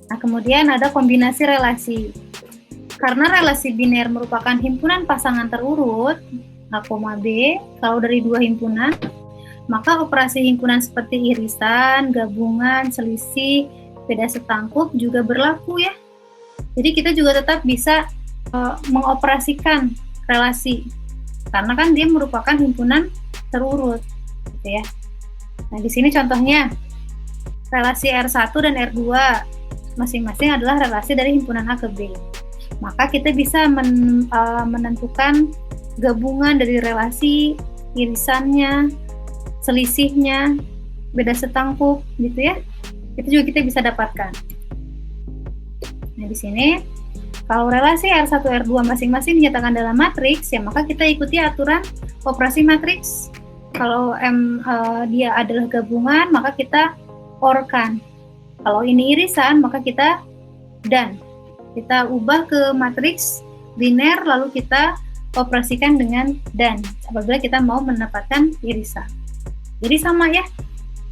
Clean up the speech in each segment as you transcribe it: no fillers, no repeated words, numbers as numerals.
Nah, kemudian ada kombinasi relasi. Karena relasi biner merupakan himpunan pasangan terurut A, B, kalau dari dua himpunan, maka operasi himpunan seperti irisan, gabungan, selisih, beda setangkup juga berlaku ya. Jadi kita juga tetap bisa mengoperasikan relasi, karena kan dia merupakan himpunan terurut, gitu ya. Nah, di sini contohnya relasi R1 dan R2 masing-masing adalah relasi dari himpunan A ke B. Maka kita bisa menentukan gabungan dari relasi, irisannya, selisihnya, beda setangkup, gitu ya. Itu juga kita bisa dapatkan. Nah, di sini kalau relasi R1 R2 masing-masing dinyatakan dalam matriks, ya maka kita ikuti aturan operasi matriks. Kalau dia adalah gabungan, maka kita OR-kan. Kalau ini irisan, maka kita dan. Kita ubah ke matriks biner, lalu kita operasikan dengan dan apabila kita mau mendapatkan irisan. Jadi sama ya,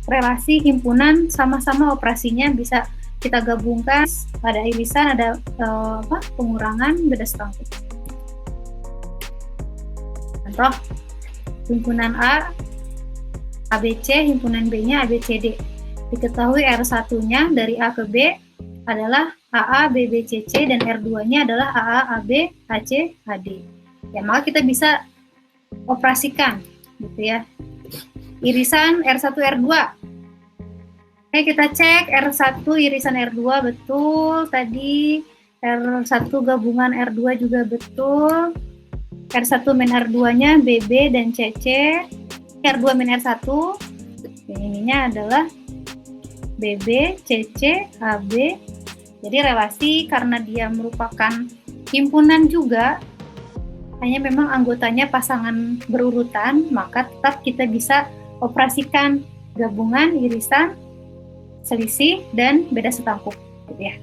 relasi himpunan sama-sama operasinya bisa kita gabungkan. Pada irisan ada pengurangan beda setangkup. Contoh, himpunan A ABC, himpunan B-nya ABCD. Diketahui R1-nya dari A ke B adalah AA, BB, CC, dan R2-nya adalah AA, AB, AC, AD. Ya, maka kita bisa operasikan, gitu ya. Irisan R1, R2. Oke, kita cek R1 irisan R2 betul tadi. R1 gabungan R2 juga betul. R1 min R2-nya BB dan CC. R2 min R1. Yang ininya adalah BB, CC, AB. Jadi relasi karena dia merupakan himpunan juga, hanya memang anggotanya pasangan berurutan, maka tetap kita bisa operasikan gabungan, irisan, selisih, dan beda setangkup, gitu ya.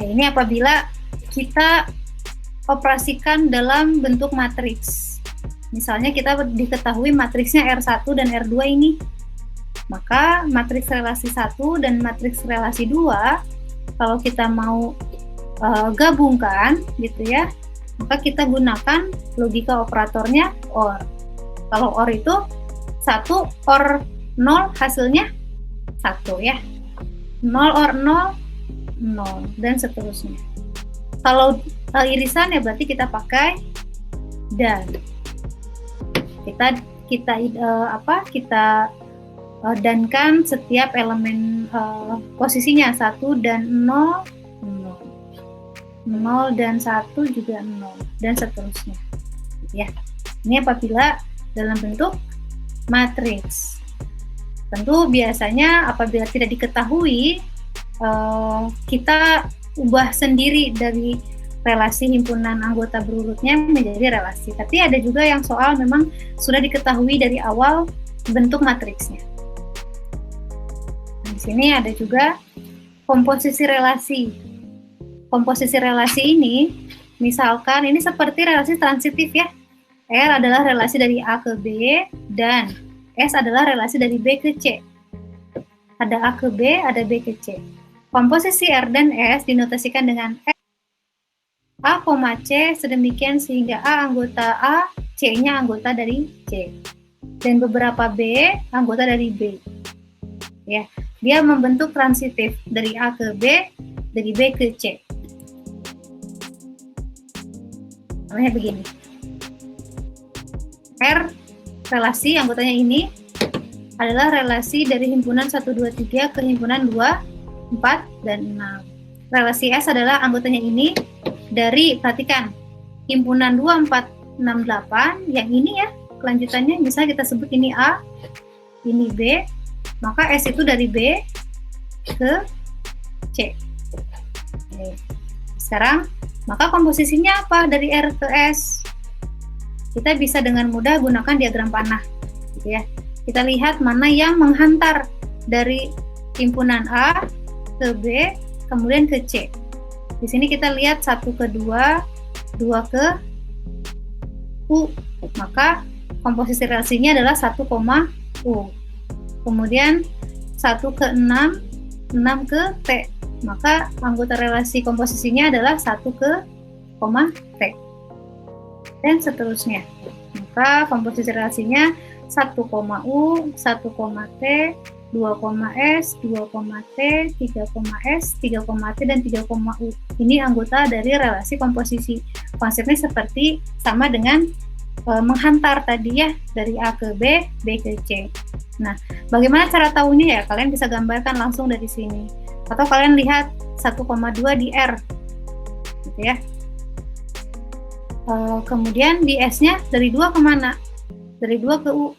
Nah, ini apabila kita operasikan dalam bentuk matriks. Misalnya kita diketahui matriksnya R1 dan R2 ini, maka matriks relasi 1 dan matriks relasi 2 kalau kita mau gabungkan, gitu ya, maka kita gunakan logika operatornya OR. Kalau OR itu 1 OR 0 hasilnya 1 ya. 0 OR 0, 0, dan seterusnya. Kalau irisan ya berarti kita pakai dan. Kita dankan setiap elemen posisinya 1 dan 0, 0 dan 1 juga 0 dan seterusnya ya. Ini apabila dalam bentuk matriks. Tentu biasanya apabila tidak diketahui, kita ubah sendiri dari relasi himpunan anggota berurutnya menjadi relasi. Tapi ada juga yang soal memang sudah diketahui dari awal bentuk matriksnya. Di sini ada juga komposisi relasi. Komposisi relasi ini, misalkan ini seperti relasi transitif ya. R adalah relasi dari A ke B dan S adalah relasi dari B ke C. Ada A ke B, ada B ke C. Komposisi R dan S dinotasikan dengan A, C sedemikian sehingga A anggota A, C-nya anggota dari C. Dan beberapa B anggota dari B. Ya. Dia membentuk transitif dari A ke B, dari B ke C. Namanya begini. R, relasi anggotanya ini, adalah relasi dari himpunan 1, 2, 3 ke himpunan 2, 4, dan 6. Relasi S adalah anggotanya ini dari, perhatikan, himpunan 2, 4, 6, 8, yang ini ya, kelanjutannya bisa kita sebut ini A, ini B, maka S itu dari B ke C. Oke. Sekarang, maka komposisinya apa dari R ke S? Kita bisa dengan mudah gunakan diagram panah, gitu ya. Kita lihat mana yang menghantar dari himpunan A ke B, kemudian ke C. Di sini kita lihat 1 ke 2, 2 ke U. Maka komposisi relasinya adalah 1, U. Kemudian 1 ke 6, 6 ke T. maka anggota relasi komposisinya adalah 1 ke koma T. Dan seterusnya. Maka komposisi relasinya 1, U, 1, T, 2, S, 2, T, 3, S, 3, T, dan 3, U. Ini anggota dari relasi komposisi. Konsepnya seperti sama dengan menghantar tadi ya, dari A ke B, B ke C. Nah, bagaimana cara tahunya ya? Kalian bisa gambarkan langsung dari sini. Atau kalian lihat 1,2 di R. Gitu ya. Kemudian di S-nya dari 2 kemana? Dari 2 ke U.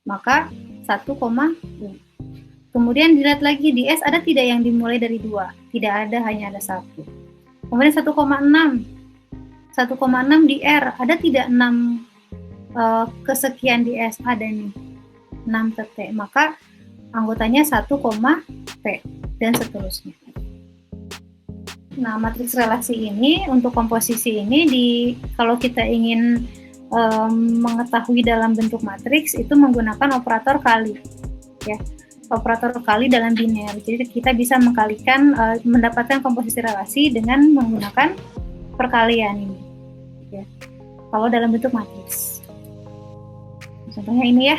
Maka 1, U. Kemudian dilihat lagi di S ada tidak yang dimulai dari 2? Tidak ada, hanya ada 1. Kemudian 1,6. 1,6 di R. Ada tidak 6 kesekian di S? Ada nih. 6 ke T. Maka anggotanya 1, T. Dan seterusnya. Nah, matriks relasi ini untuk komposisi ini kalau kita ingin mengetahui dalam bentuk matriks itu menggunakan operator kali, ya, operator kali dalam biner. Jadi kita bisa mengkalikan, mendapatkan komposisi relasi dengan menggunakan perkalian ini, ya. Kalau dalam bentuk matriks, contohnya ini ya.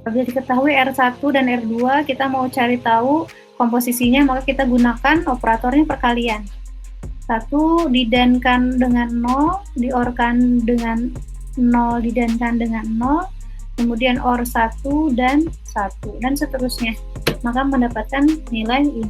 Apabila diketahui R1 dan R2, kita mau cari tahu komposisinya, maka kita gunakan operatornya perkalian. 1 didankan dengan 0, diorkan dengan 0, didankan dengan 0, kemudian OR 1 dan 1, dan seterusnya. Maka mendapatkan nilai ini.